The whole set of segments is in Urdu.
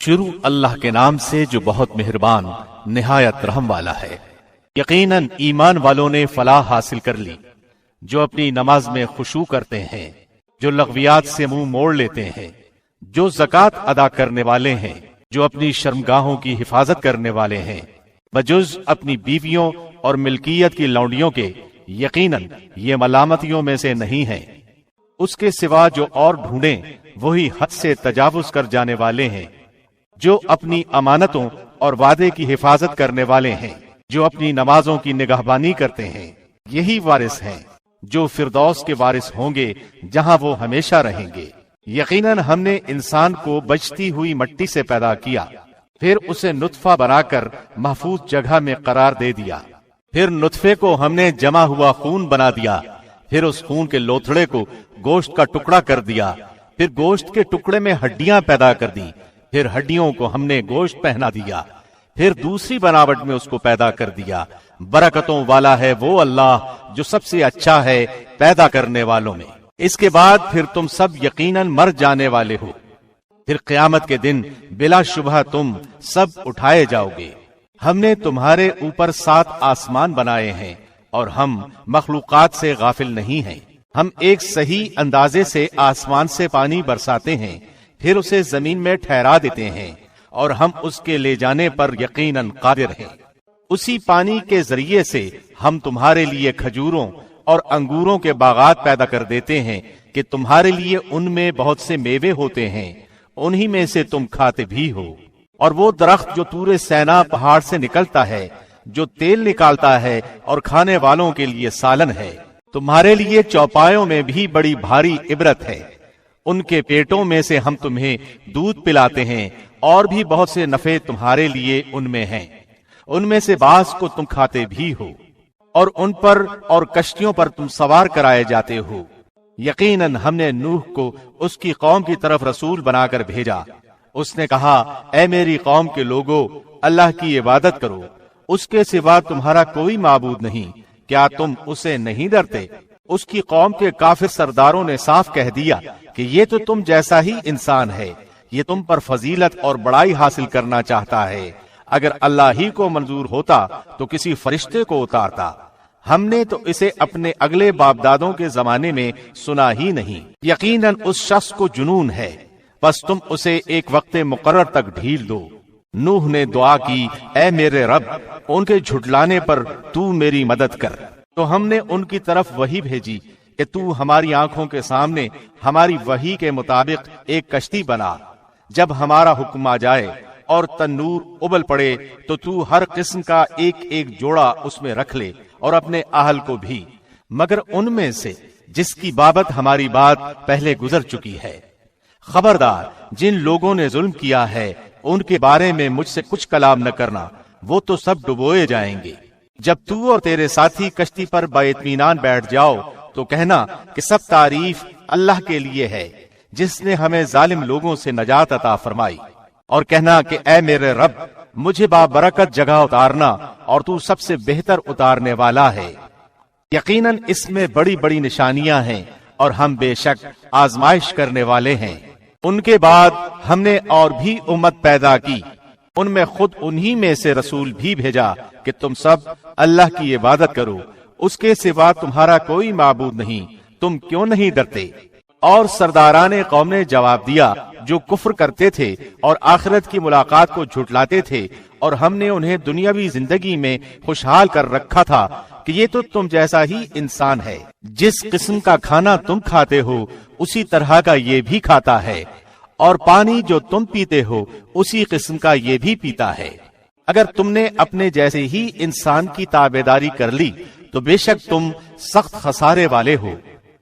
شروع اللہ کے نام سے جو بہت مہربان نہایت رحم والا ہے۔ یقیناً ایمان والوں نے فلاح حاصل کر لی، جو اپنی نماز میں خشوع کرتے ہیں، جو لغویات سے منہ موڑ لیتے ہیں، جو زکوٰۃ ادا کرنے والے ہیں، جو اپنی شرمگاہوں کی حفاظت کرنے والے ہیں، بجز اپنی بیویوں اور ملکیت کی لونڈیوں کے۔ یقیناً یہ ملامتیوں میں سے نہیں ہیں، اس کے سوا جو اور ڈھونڈیں وہی حد سے تجاوز کر جانے والے ہیں، جو اپنی امانتوں اور وعدے کی حفاظت کرنے والے ہیں، جو اپنی نمازوں کی نگہبانی کرتے ہیں، یہی وارث ہیں جو فردوس کے وارث ہوں گے، جہاں وہ ہمیشہ رہیں گے۔ یقیناً ہم نے انسان کو بچتی ہوئی مٹی سے پیدا کیا، پھر اسے نطفہ بنا کر محفوظ جگہ میں قرار دے دیا، پھر نطفے کو ہم نے جمع ہوا خون بنا دیا، پھر اس خون کے لوتھڑے کو گوشت کا ٹکڑا کر دیا، پھر گوشت کے ٹکڑے میں ہڈیاں پیدا کر دی، پھر ہڈیوں کو ہم نے گوشت پہنا دیا، پھر دوسری بناوٹ میں اس کو پیدا کر دیا۔ برکتوں والا ہے وہ اللہ جو سب سے اچھا ہے پیدا کرنے والوں میں۔ اس کے بعد پھر تم سب یقیناً مر جانے والے ہو، پھر قیامت کے دن بلا شبہ تم سب اٹھائے جاؤ گے۔ ہم نے تمہارے اوپر 7 آسمان بنائے ہیں اور ہم مخلوقات سے غافل نہیں ہیں۔ ہم ایک صحیح اندازے سے آسمان سے پانی برساتے ہیں، پھر اسے زمین میں ٹھہرا دیتے ہیں، اور ہم اس کے لے جانے پر یقیناً قادر ہیں۔ اسی پانی کے ذریعے سے ہم تمہارے لیے کھجوروں اور انگوروں کے باغات پیدا کر دیتے ہیں کہ تمہارے لیے ان میں بہت سے میوے ہوتے ہیں، انہی میں سے تم کھاتے بھی ہو۔ اور وہ درخت جو طور سینا پہاڑ سے نکلتا ہے، جو تیل نکالتا ہے اور کھانے والوں کے لیے سالن ہے، تمہارے لیے چوپایوں میں بھی بڑی بھاری عبرت ہے۔ ان کے پیٹوں میں سے ہم تمہیں دودھ پلاتے ہیں، اور بھی بہت سے نفع تمہارے لیے ان میں ہیں، ان میں سے بعض کو تم کھاتے بھی ہو، اور ان پر اور کشتیوں پر تم سوار کرائے جاتے ہو۔ یقیناً ہم نے نوح کو اس کی قوم کی طرف رسول بنا کر بھیجا۔ اس نے کہا، اے میری قوم کے لوگو، اللہ کی عبادت کرو، اس کے سوا تمہارا کوئی معبود نہیں، کیا تم اسے نہیں ڈرتے؟ اس کی قوم کے کافر سرداروں نے صاف کہہ دیا کہ یہ تو تم جیسا ہی انسان ہے، یہ تم پر فضیلت اور بڑائی حاصل کرنا چاہتا ہے۔ اگر اللہ ہی کو منظور ہوتا تو کسی فرشتے کو اتارتا، ہم نے تو اسے اپنے اگلے باپ دادوں کے زمانے میں سنا ہی نہیں۔ یقیناً اس شخص کو جنون ہے، بس تم اسے ایک وقت مقرر تک ڈھیل دو۔ نوح نے دعا کی، اے میرے رب، ان کے جھٹلانے پر تو میری مدد کر۔ تو ہم نے ان کی طرف وحی بھیجی کہ تو ہماری آنکھوں کے سامنے ہماری وحی کے مطابق ایک کشتی بنا، جب ہمارا حکم آ جائے اور تنور ابل پڑے تو تو ہر قسم کا ایک ایک جوڑا اس میں رکھ لے، اور اپنے اہل کو بھی، مگر ان میں سے جس کی بابت ہماری بات پہلے گزر چکی ہے۔ خبردار، جن لوگوں نے ظلم کیا ہے ان کے بارے میں مجھ سے کچھ کلام نہ کرنا، وہ تو سب ڈبوئے جائیں گے۔ جب تو اور تیرے ساتھی کشتی پر باطمینان بیٹھ جاؤ تو کہنا کہ سب تعریف اللہ کے لیے ہے، جس نے ہمیں ظالم لوگوں سے نجات عطا فرمائی، اور کہنا کہ اے میرے رب، مجھے بابرکت جگہ اتارنا، اور تو سب سے بہتر اتارنے والا ہے۔ یقیناً اس میں بڑی بڑی نشانیاں ہیں، اور ہم بے شک آزمائش کرنے والے ہیں۔ ان کے بعد ہم نے اور بھی امت پیدا کی، ان میں خود انہی میں سے رسول بھی بھیجا کہ تم سب اللہ کی عبادت کرو، اس کے سوا تمہارا کوئی معبود نہیں، تم کیوں نہیں ڈرتے؟ اور سرداران قوم نے جواب دیا جو کفر کرتے تھے اور آخرت کی ملاقات کو جھٹلاتے تھے، اور ہم نے انہیں دنیاوی زندگی میں خوشحال کر رکھا تھا کہ یہ تو تم جیسا ہی انسان ہے، جس قسم کا کھانا تم کھاتے ہو اسی طرح کا یہ بھی کھاتا ہے، اور پانی جو تم پیتے ہو اسی قسم کا یہ بھی پیتا ہے۔ اگر تم نے اپنے جیسے ہی انسان کی تابعداری کر لی تو بے شک تم سخت خسارے والے ہو۔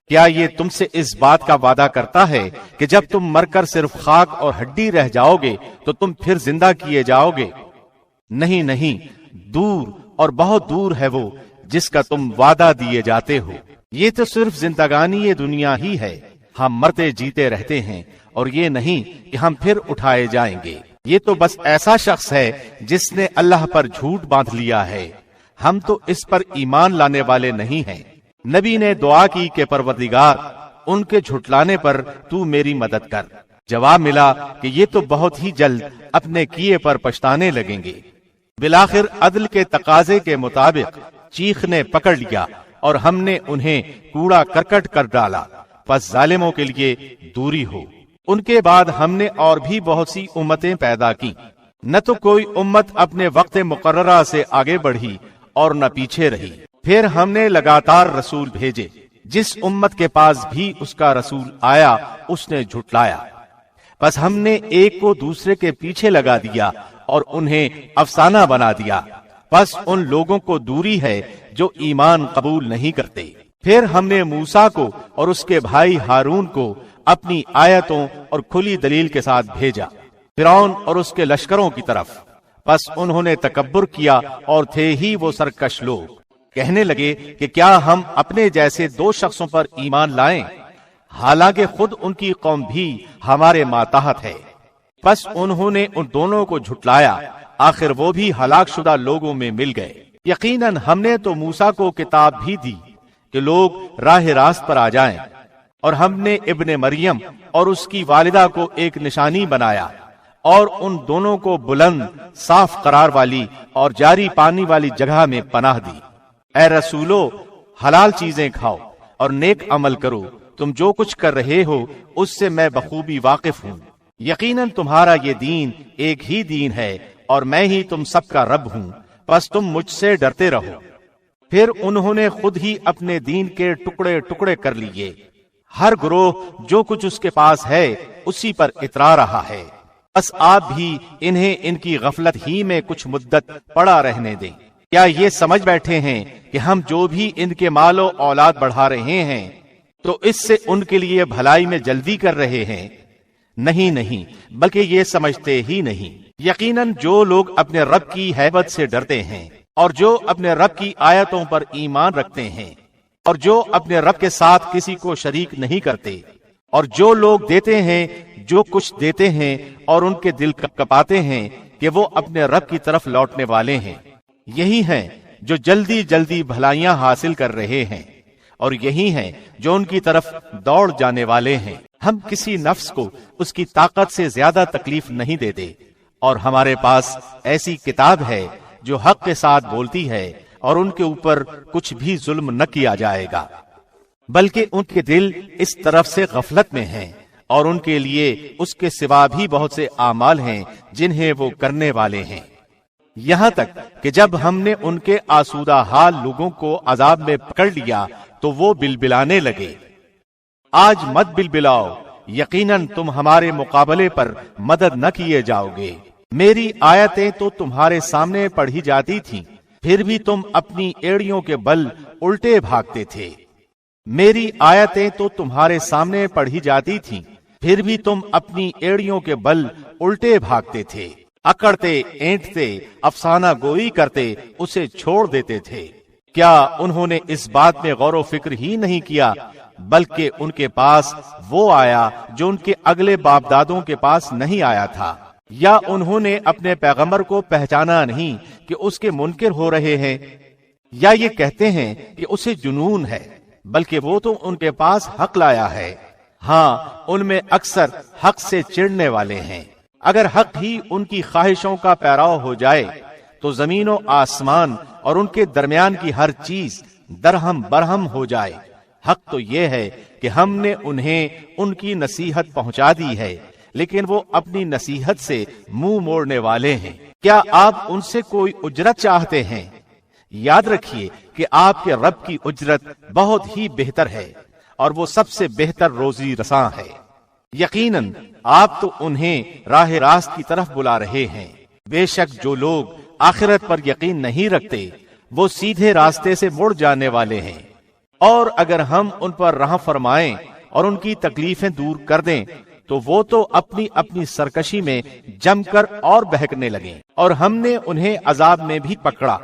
کیا یہ تم سے اس بات کا وعدہ کرتا ہے کہ جب تم مر کر صرف خاک اور ہڈی رہ جاؤ گے تو تم پھر زندہ کیے جاؤ گے؟ نہیں نہیں، دور اور بہت دور ہے وہ جس کا تم وعدہ دیے جاتے ہو۔ یہ تو صرف زندگانی یہ دنیا ہی ہے، ہم مرتے جیتے رہتے ہیں، اور یہ نہیں کہ ہم پھر اٹھائے جائیں گے۔ یہ تو بس ایسا شخص ہے جس نے اللہ پر جھوٹ باندھ لیا ہے، ہم تو اس پر ایمان لانے والے نہیں ہیں۔ نبی نے دعا کی کہ پروردگار، ان کے جھٹلانے پر تو میری مدد کر۔ جواب ملا کہ یہ تو بہت ہی جلد اپنے کیے پر پچھتانے لگیں گے۔ بالآخر عدل کے تقاضے کے مطابق چیخ نے پکڑ لیا اور ہم نے انہیں کوڑا کرکٹ کر ڈالا، پس ظالموں کے لیے دوری ہو۔ ان کے بعد ہم نے اور بھی بہت سی امتیں پیدا کی، نہ تو کوئی امت اپنے وقت مقررہ سے آگے بڑھی اور نہ پیچھے رہی۔ پھر ہم نے لگاتار رسول بھیجے، جس امت کے پاس بھی اس کا رسول آیا اس نے جھٹلایا، بس ہم نے ایک کو دوسرے کے پیچھے لگا دیا اور انہیں افسانہ بنا دیا، بس ان لوگوں کو دوری ہے جو ایمان قبول نہیں کرتے۔ پھر ہم نے موسیٰ کو اور اس کے بھائی ہارون کو اپنی آیتوں اور کھلی دلیل کے ساتھ بھیجا فرعون اور اس کے لشکروں کی طرف، پس انہوں نے تکبر کیا اور تھے ہی وہ سرکش لوگ۔ کہنے لگے کہ کیا ہم اپنے جیسے دو شخصوں پر ایمان لائیں، حالانکہ خود ان کی قوم بھی ہمارے ماتحت ہے۔ پس انہوں نے ان دونوں کو جھٹلایا، آخر وہ بھی ہلاک شدہ لوگوں میں مل گئے۔ یقیناً ہم نے تو موسیٰ کو کتاب بھی دی کہ لوگ راہ راست پر آ جائیں، اور ہم نے ابن مریم اور اس کی والدہ کو ایک نشانی بنایا اور ان دونوں کو بلند صاف قرار والی اور جاری پانی والی جگہ میں پناہ دی۔ اے رسولو، حلال چیزیں کھاؤ اور نیک عمل کرو، تم جو کچھ کر رہے ہو اس سے میں بخوبی واقف ہوں۔ یقیناً تمہارا یہ دین ایک ہی دین ہے اور میں ہی تم سب کا رب ہوں، بس تم مجھ سے ڈرتے رہو۔ پھر انہوں نے خود ہی اپنے دین کے ٹکڑے ٹکڑے کر لیے، ہر گروہ جو کچھ اس کے پاس ہے اسی پر اترا رہا ہے، بس آپ بھی انہیں ان کی غفلت ہی میں کچھ مدت پڑا رہنے دیں۔ کیا یہ سمجھ بیٹھے ہیں کہ ہم جو بھی ان کے مال و اولاد بڑھا رہے ہیں تو اس سے ان کے لیے بھلائی میں جلدی کر رہے ہیں؟ نہیں نہیں، بلکہ یہ سمجھتے ہی نہیں۔ یقیناً جو لوگ اپنے رب کی ہیبت سے ڈرتے ہیں اور جو اپنے رب کی آیتوں پر ایمان رکھتے ہیں اور جو اپنے رب کے ساتھ کسی کو شریک نہیں کرتے، اور جو لوگ دیتے ہیں جو کچھ دیتے ہیں اور ان کے دل کپاتے ہیں کہ وہ اپنے رب کی طرف لوٹنے والے ہیں، یہی ہیں جو جلدی جلدی بھلائیاں حاصل کر رہے ہیں، اور یہی ہیں جو ان کی طرف دوڑ جانے والے ہیں۔ ہم کسی نفس کو اس کی طاقت سے زیادہ تکلیف نہیں دیتے، اور ہمارے پاس ایسی کتاب ہے جو حق کے ساتھ بولتی ہے اور ان کے اوپر کچھ بھی ظلم نہ کیا جائے گا، بلکہ ان کے دل اس طرف سے غفلت میں ہیں، اور ان کے لیے اس کے سوا بھی بہت سے اعمال ہیں جنہیں وہ کرنے والے ہیں۔ یہاں تک کہ جب ہم نے ان کے آسودہ حال لوگوں کو عذاب میں پکڑ لیا تو وہ بلبلانے لگے۔ آج مت بلبلاؤ، یقیناً تم ہمارے مقابلے پر مدد نہ کیے جاؤ گے۔ میری آیتیں تو تمہارے سامنے پڑھی جاتی تھیں، پھر بھی تم اپنی ایڑیوں کے بل الٹے بھاگتے تھے۔ میری آیتیں تو تمہارے سامنے پڑھی جاتی تھیں، پھر بھی تم اپنی ایڑیوں کے بل الٹے بھاگتے تھے، اکڑتے اینٹتے افسانہ گوئی کرتے اسے چھوڑ دیتے تھے۔ کیا انہوں نے اس بات میں غور و فکر ہی نہیں کیا، بلکہ ان کے پاس وہ آیا جو ان کے اگلے باپ دادوں کے پاس نہیں آیا تھا؟ یا انہوں نے اپنے پیغمبر کو پہچانا نہیں کہ اس کے منکر ہو رہے ہیں؟ یا یہ کہتے ہیں کہ اسے جنون ہے، بلکہ وہ تو ان کے پاس حق لایا ہے۔ ہاں، ان میں اکثر حق سے چڑھنے والے ہیں۔ اگر حق ہی ان کی خواہشوں کا پیراؤ ہو جائے تو زمین و آسمان اور ان کے درمیان کی ہر چیز درہم برہم ہو جائے۔ حق تو یہ ہے کہ ہم نے انہیں ان کی نصیحت پہنچا دی ہے، لیکن وہ اپنی نصیحت سے منہ موڑنے والے ہیں۔ کیا آپ ان سے کوئی اجرت چاہتے ہیں؟ یاد رکھیے کہ آپ کے رب کی اجرت بہت ہی بہتر ہے، اور وہ سب سے بہتر روزی رساں ہے۔ یقیناً آپ تو انہیں راہ راست کی طرف بلا رہے ہیں۔ بے شک جو لوگ آخرت پر یقین نہیں رکھتے وہ سیدھے راستے سے مڑ جانے والے ہیں، اور اگر ہم ان پر رحم فرمائیں اور ان کی تکلیفیں دور کر دیں تو وہ تو اپنی اپنی سرکشی میں جم کر اور بہکنے لگیں، اور ہم نے انہیں عذاب میں بھی پکڑا۔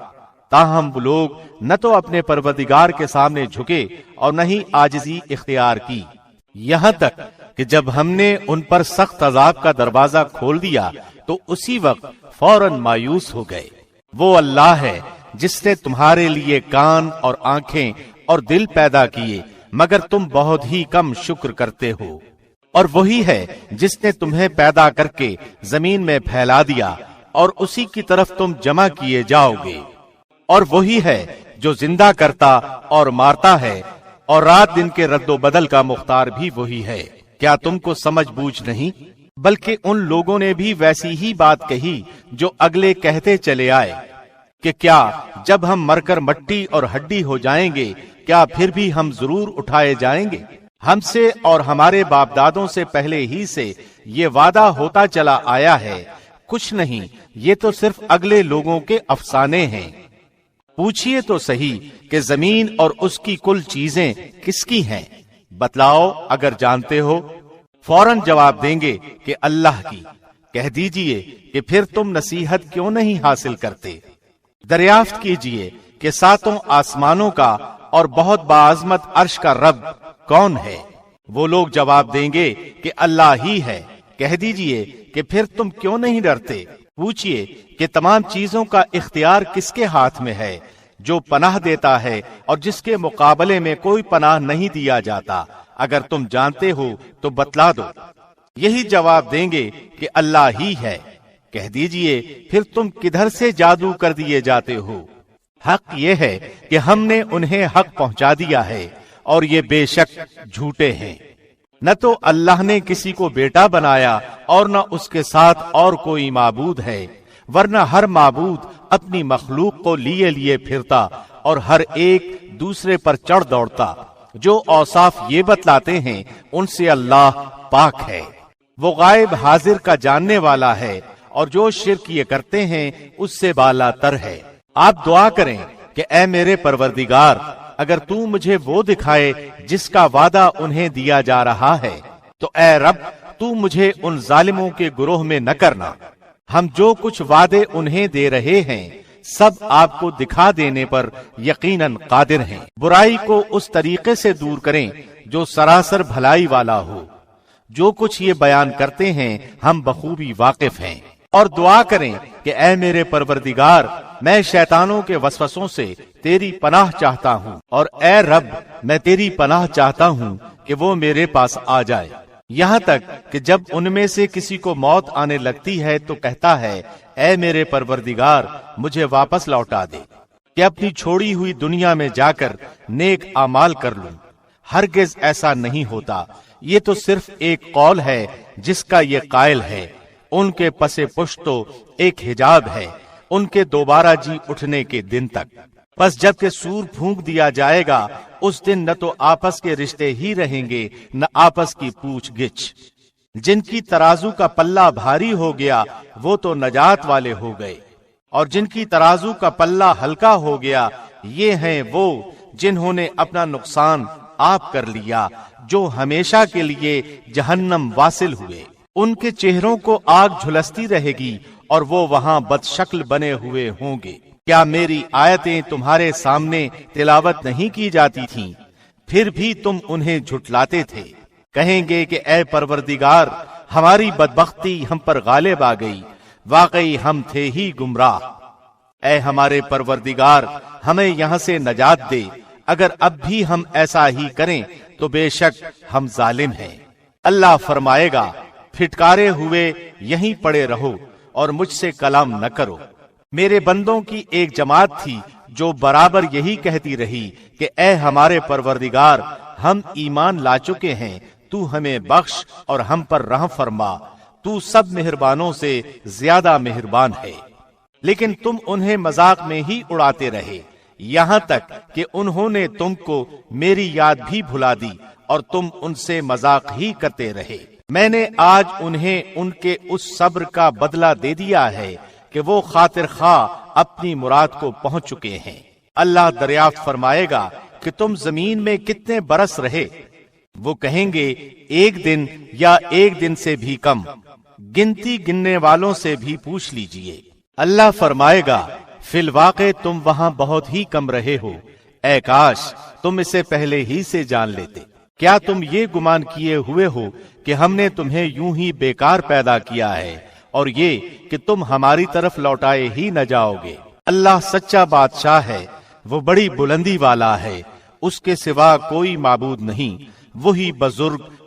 تاہم وہ لوگ نہ تو اپنے پروردگار کے سامنے جھکے اور نہ ہی عاجزی اختیار کی، یہاں تک کہ جب ہم نے ان پر سخت عذاب کا دروازہ کھول دیا تو اسی وقت فوراً مایوس ہو گئے۔ وہ اللہ ہے جس نے تمہارے لیے کان اور آنکھیں اور دل پیدا کیے، مگر تم بہت ہی کم شکر کرتے ہو۔ اور وہی ہے جس نے تمہیں پیدا کر کے زمین میں پھیلا دیا اور اسی کی طرف تم جمع کیے جاؤ گے، اور وہی ہے جو زندہ کرتا اور مارتا ہے، اور رات دن کے رد و بدل کا مختار بھی وہی ہے۔ کیا تم کو سمجھ بوجھ نہیں؟ بلکہ ان لوگوں نے بھی ویسی ہی بات کہی جو اگلے کہتے چلے آئے کہ کیا جب ہم مر کر مٹی اور ہڈی ہو جائیں گے کیا پھر بھی ہم ضرور اٹھائے جائیں گے؟ ہم سے اور ہمارے باپ دادوں سے پہلے ہی سے یہ وعدہ ہوتا چلا آیا ہے، کچھ نہیں، یہ تو صرف اگلے لوگوں کے افسانے ہیں۔ پوچھئے تو صحیح کہ زمین اور اس کی کل چیزیں کس کی ہیں؟ بتلاؤ اگر جانتے ہو۔ فوراً جواب دیں گے کہ اللہ کی۔ کہہ دیجئے کہ پھر تم نصیحت کیوں نہیں حاصل کرتے؟ دریافت کیجئے کہ ساتوں آسمانوں کا اور بہت باعظمت عرش کا رب کون ہے؟ وہ لوگ جواب دیں گے کہ اللہ ہی ہے۔ کہہ دیجئے کہ پھر تم کیوں نہیں ڈرتے؟ پوچھئے کہ تمام چیزوں کا اختیار کس کے ہاتھ میں ہے، جو پناہ دیتا ہے اور جس کے مقابلے میں کوئی پناہ نہیں دیا جاتا؟ اگر تم جانتے ہو تو بتلا دو۔ یہی جواب دیں گے کہ اللہ ہی ہے۔ کہہ دیجئے پھر تم کدھر سے جادو کر دیے جاتے ہو؟ حق یہ ہے کہ ہم نے انہیں حق پہنچا دیا ہے اور یہ بے شک جھوٹے ہیں۔ نہ تو اللہ نے کسی کو بیٹا بنایا اور نہ اس کے ساتھ اور کوئی معبود ہے، ورنہ ہر معبود اپنی مخلوق کو لیے لیے پھرتا اور ہر ایک دوسرے پر چڑھ دوڑتا۔ جو اوصاف یہ بتلاتے ہیں ان سے اللہ پاک ہے، وہ غائب حاضر کا جاننے والا ہے، اور جو شرک یہ کرتے ہیں اس سے بالا تر ہے۔ آپ دعا کریں کہ اے میرے پروردگار، اگر تو مجھے وہ دکھائے جس کا وعدہ انہیں دیا جا رہا ہے تو اے رب تو مجھے ان ظالموں کے گروہ میں نہ کرنا۔ ہم جو کچھ وعدے انہیں دے رہے ہیں سب آپ کو دکھا دینے پر یقیناً قادر ہیں۔ برائی کو اس طریقے سے دور کریں جو سراسر بھلائی والا ہو۔ جو کچھ یہ بیان کرتے ہیں ہم بخوبی واقف ہیں۔ اور دعا کریں کہ اے میرے پروردگار، میں شیطانوں کے وسوسوں سے تیری پناہ چاہتا ہوں، اور اے رب میں تیری پناہ چاہتا ہوں کہ وہ میرے پاس آ جائے۔ یہاں تک کہ جب ان میں سے کسی کو موت آنے لگتی ہے تو کہتا ہے اے میرے پروردگار مجھے واپس لوٹا دے کہ اپنی چھوڑی ہوئی دنیا میں جا کر نیک اعمال کر لوں۔ ہرگز ایسا نہیں ہوتا، یہ تو صرف ایک قول ہے جس کا یہ قائل ہے۔ ان کے پس پشت تو ایک حجاب ہے ان کے دوبارہ جی اٹھنے کے دن تک۔ پس جب کہ سور پھونک دیا جائے گا اس دن نہ تو آپس کے رشتے ہی رہیں گے نہ آپس کی پوچھ گچھ۔ جن کی ترازو کا پلہ بھاری ہو گیا وہ تو نجات والے ہو گئے، اور جن کی ترازو کا پلہ ہلکا ہو گیا یہ ہیں وہ جنہوں نے اپنا نقصان آپ کر لیا، جو ہمیشہ کے لیے جہنم واصل ہوئے۔ ان کے چہروں کو آگ جھلستی رہے گی اور وہ وہاں بد شکل بنے ہوئے ہوں گے۔ کیا میری آیتیں تمہارے سامنے تلاوت نہیں کی جاتی تھیں؟ پھر بھی تم انہیں جھٹلاتے تھے۔ کہیں گے کہ اے پروردگار ہماری بدبختی ہم پر غالب آ گئی، واقعی ہم تھے ہی گمراہ۔ اے ہمارے پروردگار ہمیں یہاں سے نجات دے، اگر اب بھی ہم ایسا ہی کریں تو بے شک ہم ظالم ہیں۔ اللہ فرمائے گا پھٹکارے ہوئے یہیں پڑے رہو اور مجھ سے کلام نہ کرو۔ میرے بندوں کی ایک جماعت تھی جو برابر یہی کہتی رہی کہ اے ہمارے پروردگار ہم ایمان لا چکے ہیں، تو ہمیں بخش اور ہم پر رحم فرما، تو سب مہربانوں سے زیادہ مہربان ہے۔ لیکن تم انہیں مذاق میں ہی اڑاتے رہے، یہاں تک کہ انہوں نے تم کو میری یاد بھی بھلا دی اور تم ان سے مذاق ہی کرتے رہے۔ میں نے آج انہیں ان کے اس صبر کا بدلہ دے دیا ہے کہ وہ خاطر خواہ اپنی مراد کو پہنچ چکے ہیں۔ اللہ دریافت فرمائے گا کہ تم زمین میں کتنے برس رہے؟ وہ کہیں گے ایک دن یا ایک دن سے بھی کم، گنتی گننے والوں سے بھی پوچھ لیجئے۔ اللہ فرمائے گا فی الواقع تم وہاں بہت ہی کم رہے ہو، اے کاش تم اسے پہلے ہی سے جان لیتے۔ کیا تم یہ گمان کیے ہوئے ہو کہ ہم نے تمہیں یوں ہی بیکار پیدا کیا ہے اور یہ کہ تم ہماری طرف لوٹائے ہی نہ جاؤ گے؟ اللہ سچا بادشاہ ہے، وہ بڑی بلندی والا ہے، اس کے سوا کوئی معبود نہیں، وہی بزرگ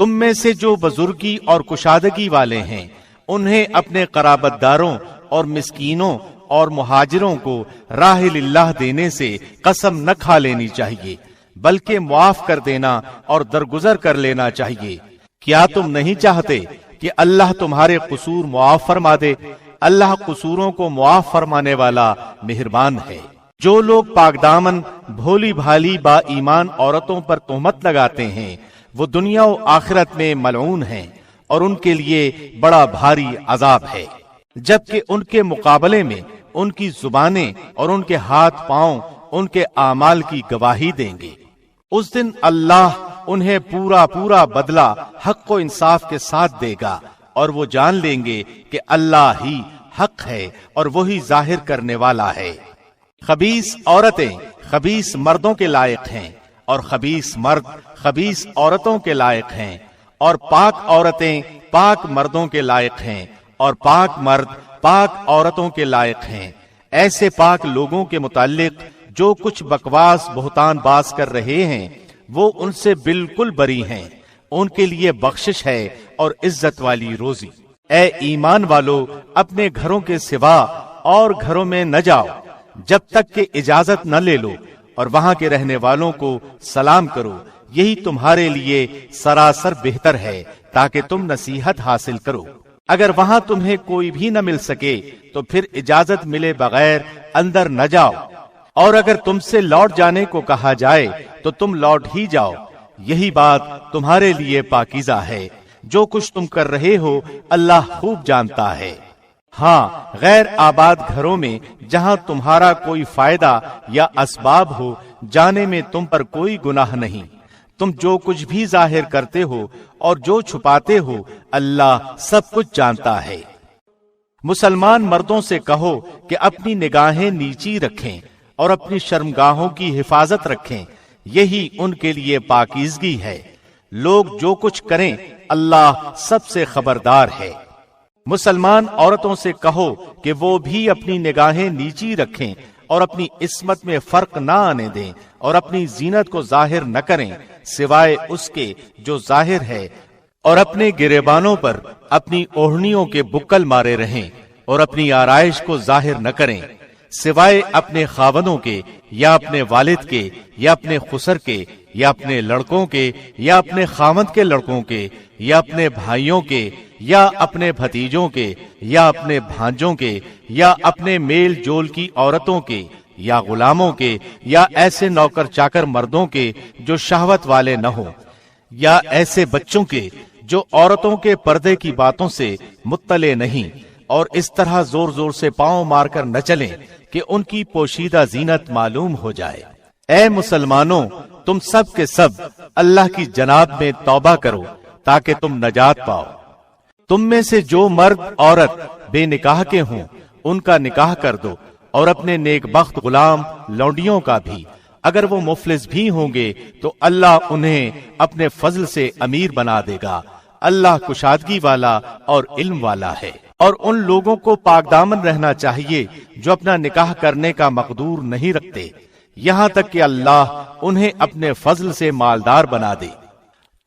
تم میں سے جو بزرگی اور کشادگی والے ہیں انہیں اپنے قرابت داروں اور مسکینوں اور مہاجروں کو راہ اللہ دینے سے قسم نہ کھا لینی چاہیے، بلکہ معاف کر دینا اور درگزر کر لینا چاہیے۔ کیا تم نہیں چاہتے کہ اللہ تمہارے قصور معاف فرما دے؟ اللہ قصوروں کو معاف فرمانے والا مہربان ہے۔ جو لوگ پاک دامن بھولی بھالی با ایمان عورتوں پر تہمت لگاتے ہیں وہ دنیا و آخرت میں ملعون ہیں اور ان کے لیے بڑا بھاری عذاب ہے، جبکہ ان کے مقابلے میں ان کی زبانیں اور ان کے ہاتھ پاؤں ان کے اعمال کی گواہی دیں گے۔ اس دن اللہ انہیں پورا بدلہ حق و انصاف کے ساتھ دے گا اور وہ جان لیں گے کہ اللہ ہی حق ہے اور وہی ظاہر کرنے والا ہے۔ خبیث عورتیں خبیث مردوں کے لائق ہیں اور خبیث مرد خبیث عورتوں کے لائق ہیں، اور پاک عورتیں پاک مردوں کے لائق ہیں اور پاک مرد پاک عورتوں کے لائق ہیں۔ ایسے پاک لوگوں کے متعلق جو کچھ بکواس بہتان باز کر رہے ہیں وہ ان سے بالکل بری ہیں، ان کے لیے بخشش ہے اور عزت والی روزی۔ اے ایمان والو، اپنے گھروں کے سوا اور گھروں میں نہ جاؤ جب تک کہ اجازت نہ لے لو، اور وہاں کے رہنے والوں کو سلام کرو، یہی تمہارے لیے سراسر بہتر ہے تاکہ تم نصیحت حاصل کرو۔ اگر وہاں تمہیں کوئی بھی نہ مل سکے تو پھر اجازت ملے بغیر اندر نہ جاؤ، اور اگر تم سے لوٹ جانے کو کہا جائے تو تم لوٹ ہی جاؤ، یہی بات تمہارے لیے پاکیزہ ہے۔ جو کچھ تم کر رہے ہو اللہ خوب جانتا ہے۔ ہاں، غیر آباد گھروں میں جہاں تمہارا کوئی فائدہ یا اسباب ہو جانے میں تم پر کوئی گناہ نہیں۔ تم جو کچھ بھی ظاہر کرتے ہو اور جو چھپاتے ہو اللہ سب کچھ جانتا ہے۔ مسلمان مردوں سے کہو کہ اپنی نگاہیں نیچی رکھیں اور اپنی شرمگاہوں کی حفاظت رکھیں، یہی ان کے لیے پاکیزگی ہے۔ لوگ جو کچھ کریں اللہ سب سے خبردار ہے۔ مسلمان عورتوں سے کہو کہ وہ بھی اپنی نگاہیں نیچی رکھیں اور اپنی عصمت میں فرق نہ آنے دیں اور اپنی زینت کو ظاہر نہ کریں سوائے اس کے جو ظاہر ہے، اور اپنے گریبانوں پر اپنی اوڑھنیوں کے بکل مارے رہیں اور اپنی آرائش کو ظاہر نہ کریں سوائے اپنے خاوندوں کے یا اپنے والد کے یا اپنے خسر کے یا اپنے لڑکوں کے یا اپنے خاوند کے لڑکوں کے یا اپنے بھائیوں کے یا اپنے بھتیجوں کے یا اپنے بھانجوں کے یا اپنے میل جول کی عورتوں کے یا غلاموں کے یا ایسے نوکر چاکر مردوں کے جو شہوت والے نہ ہوں، یا ایسے بچوں کے جو عورتوں کے پردے کی باتوں سے مطلع نہیں، اور اس طرح زور زور سے پاؤں مار کر نہ چلیں کہ ان کی پوشیدہ زینت معلوم ہو جائے۔ اے مسلمانوں، تم سب کے سب اللہ کی جناب میں توبہ کرو تاکہ تم نجات پاؤ۔ تم میں سے جو مرد عورت بے نکاح کے ہوں ان کا نکاح کر دو، اور اپنے نیک بخت غلام لونڈیوں کا بھی، اگر وہ مفلس بھی ہوں گے تو اللہ انہیں اپنے فضل سے امیر بنا دے گا۔ اللہ کشادگی والا اور علم والا ہے۔ اور ان لوگوں کو پاک دامن رہنا چاہیے جو اپنا نکاح کرنے کا مقدور نہیں رکھتے، یہاں تک کہ اللہ انہیں اپنے فضل سے مالدار بنا دے۔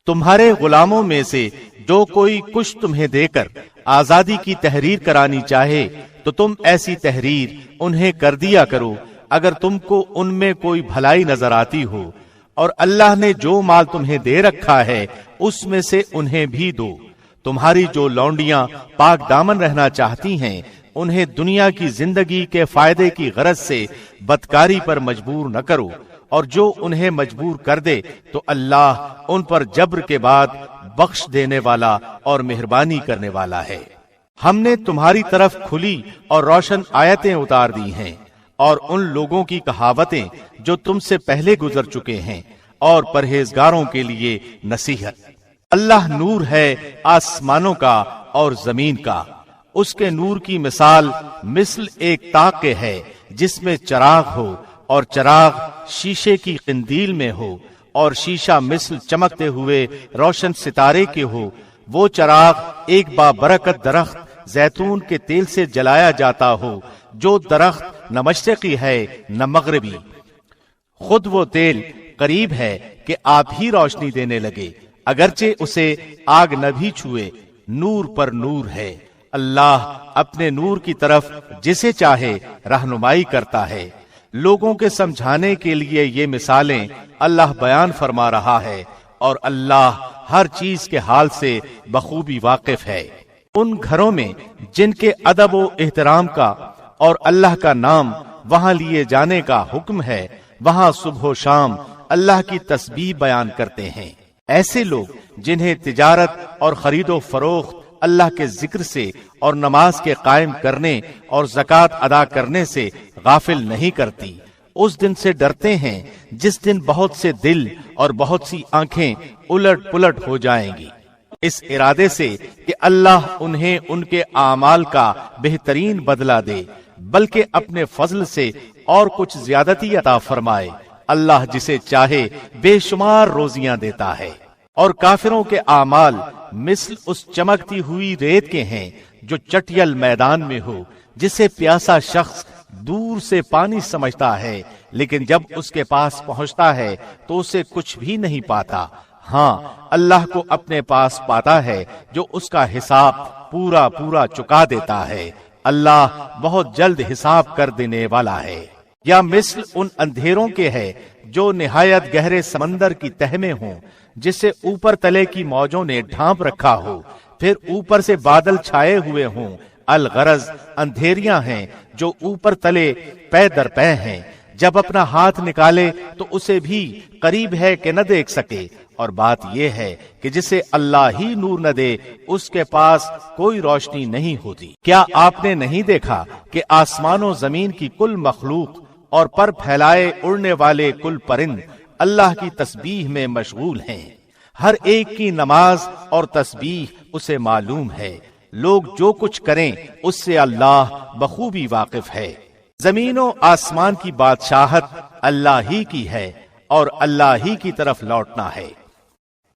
تمہارے غلاموں میں سے جو کوئی کچھ تمہیں دے کر آزادی کی تحریر کرانی چاہے تو تم ایسی تحریر انہیں کر دیا کرو اگر تم کو ان میں کوئی بھلائی نظر آتی ہو، اور اللہ نے جو مال تمہیں دے رکھا ہے اس میں سے انہیں بھی دو۔ تمہاری جو لونڈیاں پاک دامن رہنا چاہتی ہیں انہیں دنیا کی زندگی کے فائدے کی غرض سے بدکاری پر مجبور نہ کرو، اور جو انہیں مجبور کر دے تو اللہ ان پر جبر کے بعد بخش دینے والا اور مہربانی کرنے والا ہے۔ ہم نے تمہاری طرف کھلی اور روشن آیتیں اتار دی ہیں، اور ان لوگوں کی کہاوتیں جو تم سے پہلے گزر چکے ہیں، اور پرہیزگاروں کے لیے نصیحت۔ اللہ نور ہے آسمانوں کا اور زمین کا، اس کے نور کی مثال مثل ایک تاق کے ہے جس میں چراغ ہو، اور چراغ شیشے کی قندیل میں ہو، اور شیشہ مثل چمکتے ہوئے روشن ستارے کے ہو۔ وہ چراغ ایک بابرکت درخت زیتون کے تیل سے جلایا جاتا ہو، جو درخت نہ مشرقی ہے نہ مغربی۔ خود وہ تیل قریب ہے کہ آپ ہی روشنی دینے لگے، اگرچہ اسے آگ نہ بھی چھوئے، نور پر نور ہے۔ اللہ اپنے نور کی طرف جسے چاہے رہنمائی کرتا ہے۔ لوگوں کے سمجھانے کے لیے یہ مثالیں اللہ بیان فرما رہا ہے، اور اللہ ہر چیز کے حال سے بخوبی واقف ہے۔ ان گھروں میں جن کے ادب و احترام کا اور اللہ کا نام وہاں لیے جانے کا حکم ہے، وہاں صبح و شام اللہ کی تسبیح بیان کرتے ہیں۔ ایسے لوگ جنہیں تجارت اور خرید و فروخت اللہ کے ذکر سے اور نماز کے قائم کرنے اور زکوٰۃ ادا کرنے سے غافل نہیں کرتی، اس دن سے ڈرتے ہیں جس دن بہت سے دل اور بہت سی آنکھیں الٹ پلٹ ہو جائیں گی، اس ارادے سے کہ اللہ انہیں ان کے اعمال کا بہترین بدلہ دے، بلکہ اپنے فضل سے اور کچھ زیادتی عطا فرمائے۔ اللہ جسے چاہے بے شمار روزیاں دیتا ہے۔ اور کافروں کے اعمال مثل اس چمکتی ہوئی ریت کے ہیں جو چٹیل میدان میں ہو، جسے پیاسا شخص دور سے پانی سمجھتا ہے، لیکن جب اس کے پاس پہنچتا ہے تو اسے کچھ بھی نہیں پاتا۔ ہاں، اللہ کو اپنے پاس پاتا ہے جو اس کا حساب پورا پورا چکا دیتا ہے۔ اللہ بہت جلد حساب کر دینے والا ہے۔ یا مثل ان اندھیروں کے ہے جو نہایت گہرے سمندر کی تہ میں ہوں، جسے اوپر تلے کی موجوں نے ڈھانپ رکھا ہو، پھر اوپر سے بادل چھائے ہوئے ہوں۔ الغرض اندھیریاں ہیں جو اوپر تلے پے در پے ہیں، جب اپنا ہاتھ نکالے تو اسے بھی قریب ہے کہ نہ دیکھ سکے۔ اور بات یہ ہے کہ جسے اللہ ہی نور نہ دے اس کے پاس کوئی روشنی نہیں ہوتی۔ کیا آپ نے نہیں دیکھا کہ آسمان و زمین کی کل مخلوق اور پر پھیلائے اڑنے والے کل پرند اللہ کی تسبیح میں مشغول ہیں؟ ہر ایک کی نماز اور تسبیح اسے معلوم ہے۔ لوگ جو کچھ کریں اس سے اللہ بخوبی واقف ہے۔ زمین و آسمان کی بادشاہت اللہ ہی کی ہے اور اللہ ہی کی طرف لوٹنا ہے۔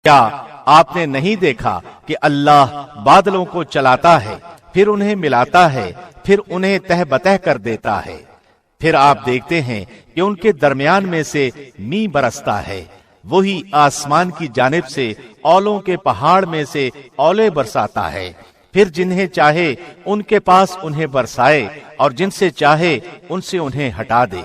کیا آپ نے نہیں دیکھا کہ اللہ بادلوں کو چلاتا ہے، پھر انہیں ملاتا ہے، پھر انہیں تہ بتہ کر دیتا ہے، پھر آپ دیکھتے ہیں کہ ان کے درمیان میں سے می برستا ہے، وہی آسمان کی جانب سے اولوں کے پہاڑ میں سے اولے برساتا ہے، پھر جنہیں چاہے ان کے پاس انہیں برسائے اور جن سے چاہے ان سے انہیں ہٹا دے۔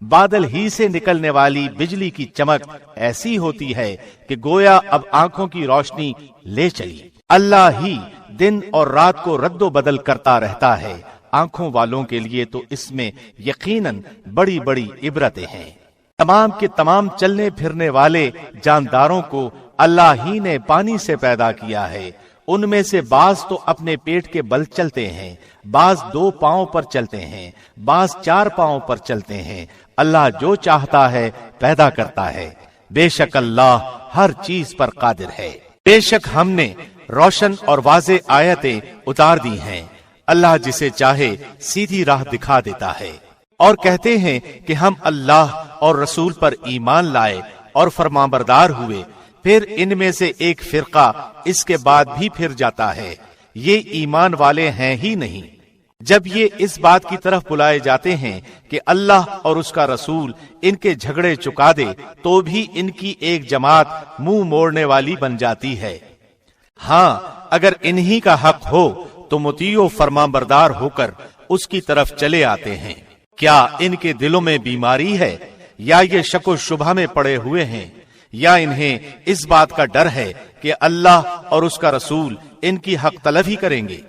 بادل ہی سے نکلنے والی بجلی کی چمک ایسی ہوتی ہے کہ گویا اب آنکھوں کی روشنی لے چلی۔ اللہ ہی دن اور رات کو رد و بدل کرتا رہتا ہے۔ آنکھوں والوں کے لیے تو اس میں یقیناً بڑی بڑی عبرتیں ہیں۔ تمام کے تمام چلنے پھرنے والے جانداروں کو اللہ ہی نے پانی سے پیدا کیا ہے۔ ان میں سے بعض تو اپنے پیٹ کے بل چلتے ہیں، بعض 2 پاؤں پر چلتے ہیں، بعض 4 پاؤں پر چلتے ہیں۔ اللہ جو چاہتا ہے پیدا کرتا ہے۔ بے شک اللہ ہر چیز پر قادر ہے۔ بے شک ہم نے روشن اور واضح آیتیں اتار دی ہیں۔ اللہ جسے چاہے سیدھی راہ دکھا دیتا ہے۔ اور کہتے ہیں کہ ہم اللہ اور رسول پر ایمان لائے اور فرمانبردار ہوئے، پھر ان میں سے ایک فرقہ اس کے بعد بھی پھر جاتا ہے، یہ ایمان والے ہیں ہی نہیں۔ جب یہ اس بات کی طرف بلائے جاتے ہیں کہ اللہ اور اس کا رسول ان کے جھگڑے چکا دے، تو بھی ان کی ایک جماعت منہ موڑنے والی بن جاتی ہے۔ ہاں، اگر انہی کا حق ہو تو مطیع و فرمانبردار ہو کر اس کی طرف چلے آتے ہیں۔ کیا ان کے دلوں میں بیماری ہے، یا یہ شک و شبہ میں پڑے ہوئے ہیں، یا انہیں اس بات کا ڈر ہے کہ اللہ اور اس کا رسول ان کی حق طلبی کریں گے؟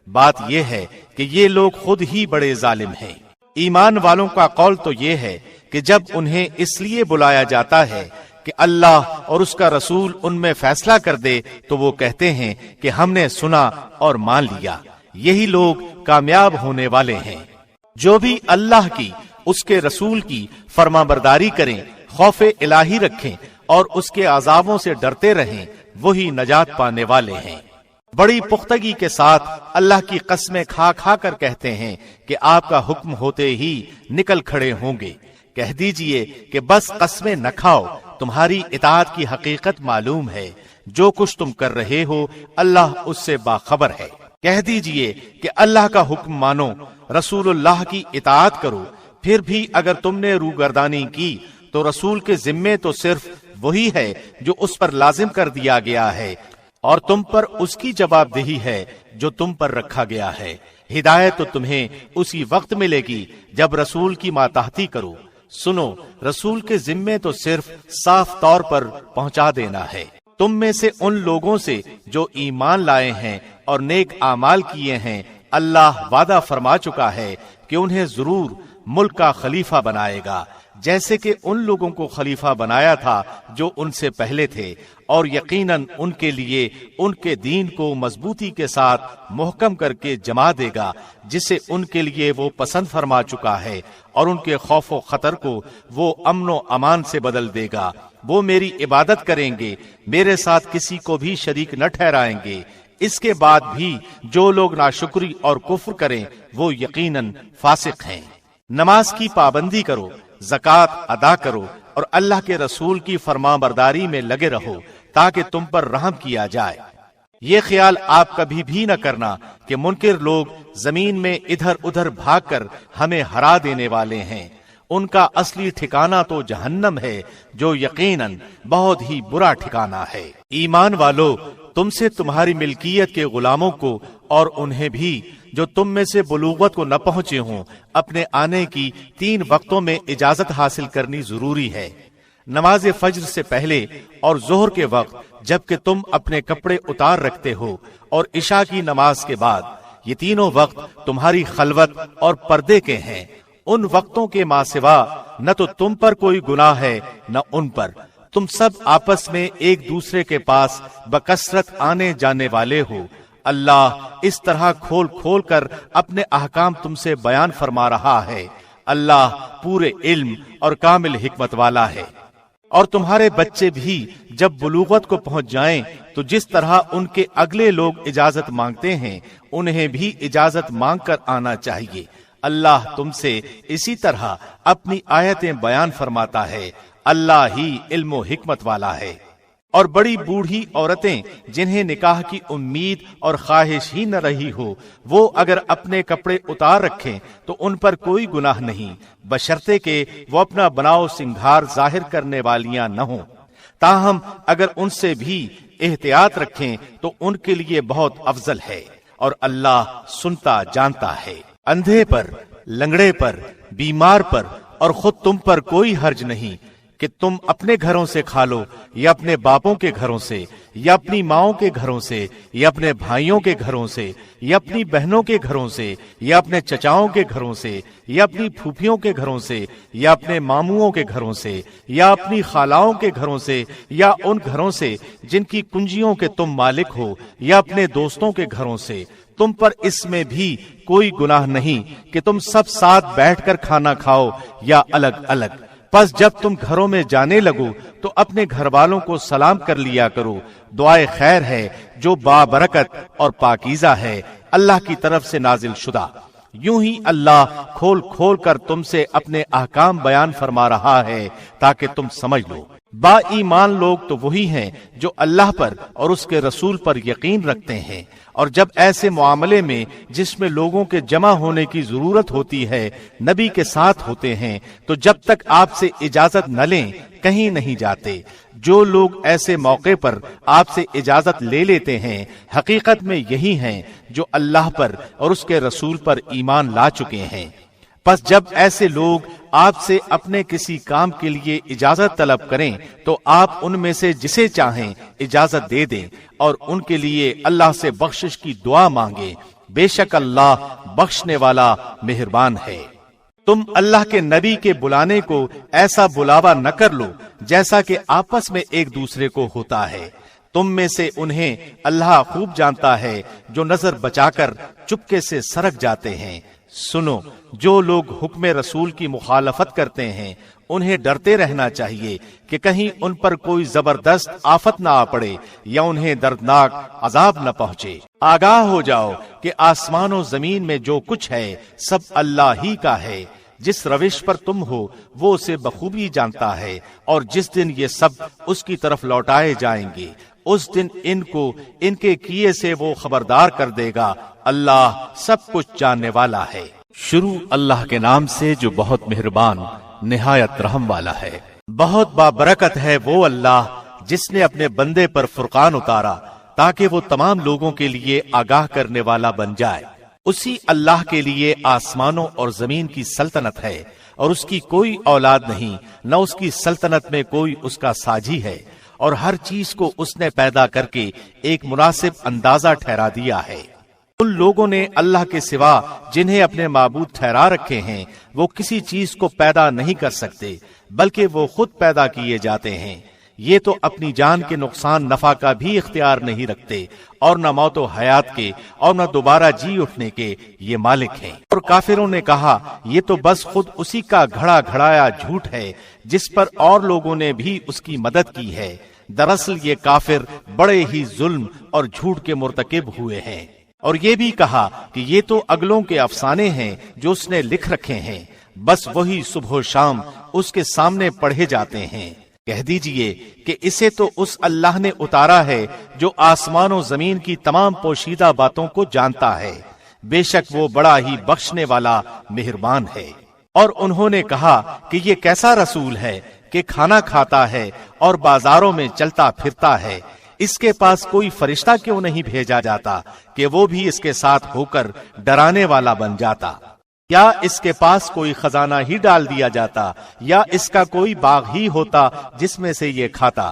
بات یہ ہے کہ یہ لوگ خود ہی بڑے ظالم ہیں۔ ایمان والوں کا قول تو یہ ہے کہ جب انہیں اس لیے بلایا جاتا ہے کہ اللہ اور اس کا رسول ان میں فیصلہ کر دے تو وہ کہتے ہیں کہ ہم نے سنا اور مان لیا۔ یہی لوگ کامیاب ہونے والے ہیں۔ جو بھی اللہ کی، اس کے رسول کی فرمانبرداری کریں، خوف الہی رکھیں اور اس کے عذابوں سے ڈرتے رہیں، وہی نجات پانے والے ہیں۔ بڑی پختگی کے ساتھ اللہ کی قسمیں کھا کھا کر کہتے ہیں کہ آپ کا حکم ہوتے ہی نکل کھڑے ہوں گے۔ کہہ دیجئے کہ بس قسمیں نہ کھاؤ، تمہاری اطاعت کی حقیقت معلوم ہے، جو کچھ تم کر رہے ہو اللہ اس سے باخبر ہے۔ کہہ دیجئے کہ اللہ کا حکم مانو، رسول اللہ کی اطاعت کرو، پھر بھی اگر تم نے روگردانی کی تو رسول کے ذمے تو صرف وہی ہے جو اس پر لازم کر دیا گیا ہے، اور تم پر اس کی جواب دہی ہے جو تم پر رکھا گیا ہے۔ ہدایت تو تمہیں اسی وقت ملے گی جب رسول کی ماتحتی کرو۔ سنو، رسول کے ذمے تو صرف صاف طور پر پہنچا دینا ہے۔ تم میں سے ان لوگوں سے جو ایمان لائے ہیں اور نیک اعمال کیے ہیں، اللہ وعدہ فرما چکا ہے کہ انہیں ضرور ملک کا خلیفہ بنائے گا، جیسے کہ ان لوگوں کو خلیفہ بنایا تھا جو ان سے پہلے تھے، اور یقیناً ان کے لیے ان کے دین کو مضبوطی کے ساتھ محکم کر کے جما دے گا، جسے ان کے لیے وہ پسند فرما چکا ہے، اور ان کے خوف و خطر کو وہ امن و امان سے بدل دے گا۔ وہ میری عبادت کریں گے، میرے ساتھ کسی کو بھی شریک نہ ٹھہرائیں گے۔ اس کے بعد بھی جو لوگ ناشکری اور کفر کریں وہ یقیناً فاسق ہیں۔ نماز کی پابندی کرو، زکوٰۃ ادا کرو، اور اللہ کے رسول کی فرمانبرداری میں لگے رہو تاکہ تم پر رحم کیا جائے۔ یہ خیال آپ کبھی بھی نہ کرنا کہ منکر لوگ زمین میں ادھر ادھر بھاگ کر ہمیں ہرا دینے والے ہیں۔ ان کا اصلی ٹھکانہ تو جہنم ہے، جو یقیناً بہت ہی برا ٹھکانہ ہے۔ ایمان والو، تم سے تمہاری ملکیت کے غلاموں کو اور انہیں بھی جو تم میں سے بلوغت کو نہ پہنچے ہوں اپنے آنے کی 3 وقتوں میں اجازت حاصل کرنی ضروری ہے۔ نماز فجر سے پہلے اور ظہر کے وقت جبکہ تم اپنے کپڑے اتار رکھتے ہو، اور عشاء کی نماز کے بعد۔ یہ تینوں وقت تمہاری خلوت اور پردے کے ہیں۔ ان وقتوں کے ماں سوا نہ تو تم پر کوئی گناہ ہے نہ ان پر۔ تم سب آپس میں ایک دوسرے کے پاس بکثرت آنے جانے والے ہو۔ اللہ اس طرح کھول کھول کر اپنے احکام تم سے بیان فرما رہا ہے۔ اللہ پورے علم اور کامل حکمت والا ہے۔ اور تمہارے بچے بھی جب بلوغت کو پہنچ جائیں تو جس طرح ان کے اگلے لوگ اجازت مانگتے ہیں انہیں بھی اجازت مانگ کر آنا چاہیے۔ اللہ تم سے اسی طرح اپنی آیتیں بیان فرماتا ہے۔ اللہ ہی علم و حکمت والا ہے۔ اور بڑی بوڑھی عورتیں جنہیں نکاح کی امید اور خواہش ہی نہ رہی ہو، وہ اگر اپنے کپڑے اتار رکھیں تو ان پر کوئی گناہ نہیں، بشرطے کہ وہ اپنا بناؤ سنگھار ظاہر کرنے والیاں نہ ہوں۔ تاہم اگر ان سے بھی احتیاط رکھیں تو ان کے لیے بہت افضل ہے، اور اللہ سنتا جانتا ہے۔ اندھے پر، لنگڑے پر، بیمار پر اور خود تم پر کوئی حرج نہیں کہ تم اپنے گھروں سے کھا لو، یا اپنے باپوں کے گھروں سے، یا اپنی ماؤں کے گھروں سے، یا اپنے بھائیوں کے گھروں سے، یا اپنی بہنوں کے گھروں سے، یا اپنے چچاؤں کے گھروں سے، یا اپنی پھوپھیوں کے گھروں سے، یا اپنے ماموؤں کے گھروں سے، یا اپنی خالاؤں کے گھروں سے، یا ان گھروں سے جن کی کنجیوں کے تم مالک ہو، یا اپنے دوستوں کے گھروں سے۔ تم پر اس میں بھی کوئی گناہ نہیں کہ تم سب ساتھ بیٹھ کر کھانا کھاؤ یا الگ الگ۔ پس جب تم گھروں میں جانے لگو تو اپنے گھر والوں کو سلام کر لیا کرو۔ دعائے خیر ہے جو بابرکت اور پاکیزہ ہے، اللہ کی طرف سے نازل شدہ۔ یوں ہی اللہ کھول کھول کر تم سے اپنے احکام بیان فرما رہا ہے تاکہ تم سمجھ لو۔ با ایمان لوگ تو وہی ہیں جو اللہ پر اور اس کے رسول پر یقین رکھتے ہیں، اور جب ایسے معاملے میں جس میں لوگوں کے جمع ہونے کی ضرورت ہوتی ہے نبی کے ساتھ ہوتے ہیں تو جب تک آپ سے اجازت نہ لیں کہیں نہیں جاتے۔ جو لوگ ایسے موقع پر آپ سے اجازت لے لیتے ہیں حقیقت میں یہی ہیں جو اللہ پر اور اس کے رسول پر ایمان لا چکے ہیں۔ پس جب ایسے لوگ آپ سے اپنے کسی کام کے لیے اجازت طلب کریں تو آپ ان میں سے جسے چاہیں اجازت دے دیں، اور ان کے لیے اللہ سے بخشش کی دعا مانگیں۔ بے شک اللہ بخشنے والا مہربان ہے۔ تم اللہ کے نبی کے بلانے کو ایسا بلاوا نہ کر لو جیسا کہ آپس میں ایک دوسرے کو ہوتا ہے۔ تم میں سے انہیں اللہ خوب جانتا ہے جو نظر بچا کر چپکے سے سرک جاتے ہیں۔ سنو، جو لوگ حکم رسول کی مخالفت کرتے ہیں انہیں ڈرتے رہنا چاہیے کہ کہیں ان پر کوئی زبردست آفت نہ آ پڑے یا انہیں دردناک عذاب نہ پہنچے۔ آگاہ ہو جاؤ کہ آسمان و زمین میں جو کچھ ہے سب اللہ ہی کا ہے۔ جس روش پر تم ہو وہ اسے بخوبی جانتا ہے، اور جس دن یہ سب اس کی طرف لوٹائے جائیں گے اس دن ان کو ان کے کیے سے وہ خبردار کر دے گا۔ اللہ سب کچھ جاننے والا ہے۔ شروع اللہ کے نام سے جو بہت مہربان نہایت رحم والا ہے۔ بہت بابرکت ہے وہ اللہ جس نے اپنے بندے پر فرقان اتارا تاکہ وہ تمام لوگوں کے لیے آگاہ کرنے والا بن جائے۔ اسی اللہ کے لیے آسمانوں اور زمین کی سلطنت ہے، اور اس کی کوئی اولاد نہیں، نہ اس کی سلطنت میں کوئی اس کا ساجی ہے، اور ہر چیز کو اس نے پیدا کر کے ایک مناسب اندازہ ٹھہرا دیا ہے۔ ان لوگوں نے اللہ کے سوا جنہیں اپنے معبود ٹھہرا رکھے ہیں، وہ کسی چیز کو پیدا نہیں کر سکتے، بلکہ وہ خود پیدا کیے جاتے ہیں۔ یہ تو اپنی جان کے نقصان نفع کا بھی اختیار نہیں رکھتے، اور نہ موت و حیات کے اور نہ دوبارہ جی اٹھنے کے یہ مالک ہیں۔ اور کافروں نے کہا یہ تو بس خود اسی کا گھڑا گھڑایا جھوٹ ہے جس پر اور لوگوں نے بھی اس کی مدد کی ہے۔ دراصل یہ کافر بڑے ہی ظلم اور جھوٹ کے مرتکب ہوئے ہیں۔ اور یہ بھی کہا کہ یہ تو اگلوں کے افسانے ہیں جو اس نے لکھ رکھے ہیں، بس وہی صبح و شام اس کے سامنے پڑھے جاتے ہیں۔ کہہ دیجئے کہ اسے تو اس اللہ نے اتارا ہے جو آسمان و زمین کی تمام پوشیدہ باتوں کو جانتا ہے، بے شک وہ بڑا ہی بخشنے والا مہربان ہے۔ اور انہوں نے کہا کہ یہ کیسا رسول ہے کہ کھانا کھاتا ہے اور بازاروں میں چلتا پھرتا ہے، اس کے پاس کوئی فرشتہ کیوں نہیں بھیجا جاتا کہ وہ بھی اس کے ساتھ ہو کر ڈرانے والا بن جاتا؟ یا اس کے پاس کوئی خزانہ ہی ڈال دیا جاتا، یا اس کا کوئی باغ ہی ہوتا جس میں سے یہ کھاتا۔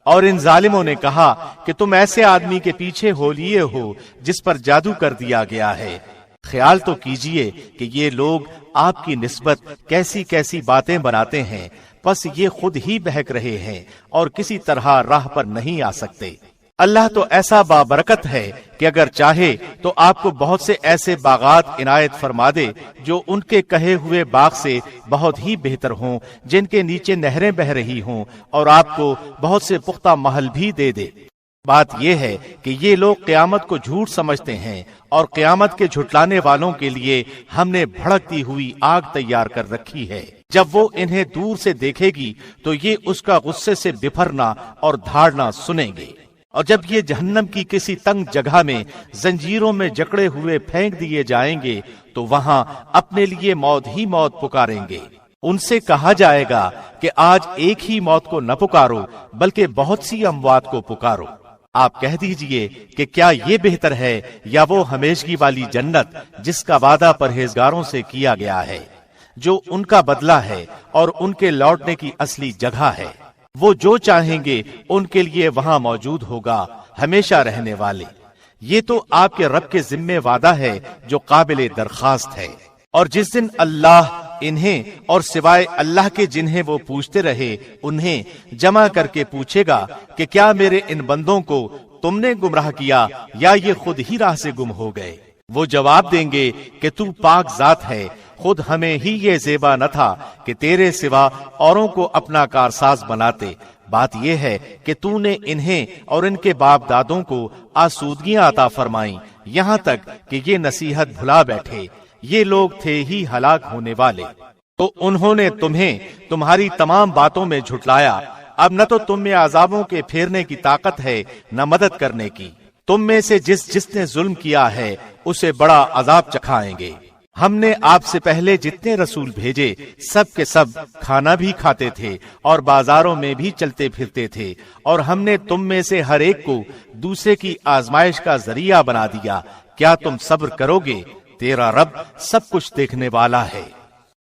اور ان ظالموں نے کہا کہ تم ایسے آدمی کے پیچھے ہو لیے ہو جس پر جادو کر دیا گیا ہے۔ خیال تو کیجئے کہ یہ لوگ آپ کی نسبت کیسی کیسی باتیں بناتے ہیں، پس یہ خود ہی بہک رہے ہیں اور کسی طرح راہ پر نہیں آ سکتے۔ اللہ تو ایسا بابرکت ہے کہ اگر چاہے تو آپ کو بہت سے ایسے باغات عنایت فرما دے جو ان کے کہے ہوئے باغ سے بہت ہی بہتر ہوں، جن کے نیچے نہریں بہ رہی ہوں، اور آپ کو بہت سے پختہ محل بھی دے دے۔ بات یہ ہے کہ یہ لوگ قیامت کو جھوٹ سمجھتے ہیں، اور قیامت کے جھٹلانے والوں کے لیے ہم نے بھڑکتی ہوئی آگ تیار کر رکھی ہے۔ جب وہ انہیں دور سے دیکھے گی تو یہ اس کا غصے سے بپھرنا اور دھاڑنا سنیں گے، اور جب یہ جہنم کی کسی تنگ جگہ میں زنجیروں میں جکڑے ہوئے پھینک دیے جائیں گے تو وہاں اپنے لیے موت ہی موت پکاریں گے۔ ان سے کہا جائے گا کہ آج ایک ہی موت کو نہ پکارو بلکہ بہت سی اموات کو پکارو۔ آپ کہہ دیجئے کہ کیا یہ بہتر ہے یا وہ ہمیشگی والی جنت جس کا وعدہ پرہیزگاروں سے کیا گیا ہے، جو ان کا بدلہ ہے اور ان کے لوٹنے کی اصلی جگہ ہے۔ وہ جو چاہیں گے ان کے لیے وہاں موجود ہوگا، ہمیشہ رہنے والے۔ یہ تو آپ کے رب کے ذمہ وعدہ ہے جو قابل درخواست ہے۔ اور جس دن اللہ انہیں اور سوائے اللہ کے جنہیں وہ پوچھتے رہے انہیں جمع کر کے پوچھے گا کہ کیا میرے ان بندوں کو تم نے گمراہ کیا یا یہ خود ہی راہ سے گم ہو گئے؟ وہ جواب دیں گے کہ تو پاک ذات ہے، خود ہمیں ہی یہ زیبا نہ تھا کہ تیرے سوا اوروں کو اپنا کارساز بناتے۔ بات یہ ہے کہ تو نے انہیں اور ان کے باپ دادوں کو آسودگیاں عطا فرمائیں، یہاں تک کہ یہ نصیحت بھلا بیٹھے۔ یہ لوگ تھے ہی ہلاک ہونے والے، تو انہوں نے تمہیں تمہاری تمام باتوں میں جھٹلایا۔ اب نہ تو تم میں عذابوں کے پھیرنے کی طاقت ہے نہ مدد کرنے کی۔ تم میں سے جس نے ظلم کیا ہے اسے بڑا عذاب چکھائیں گے۔ ہم نے آپ سے پہلے جتنے رسول بھیجے سب کے سب کھانا بھی کھاتے تھے اور بازاروں میں بھی چلتے پھرتے تھے، اور ہم نے تم میں سے ہر ایک کو دوسرے کی آزمائش کا ذریعہ بنا دیا۔ کیا تم صبر کرو گے؟ تیرا رب سب کچھ دیکھنے والا ہے۔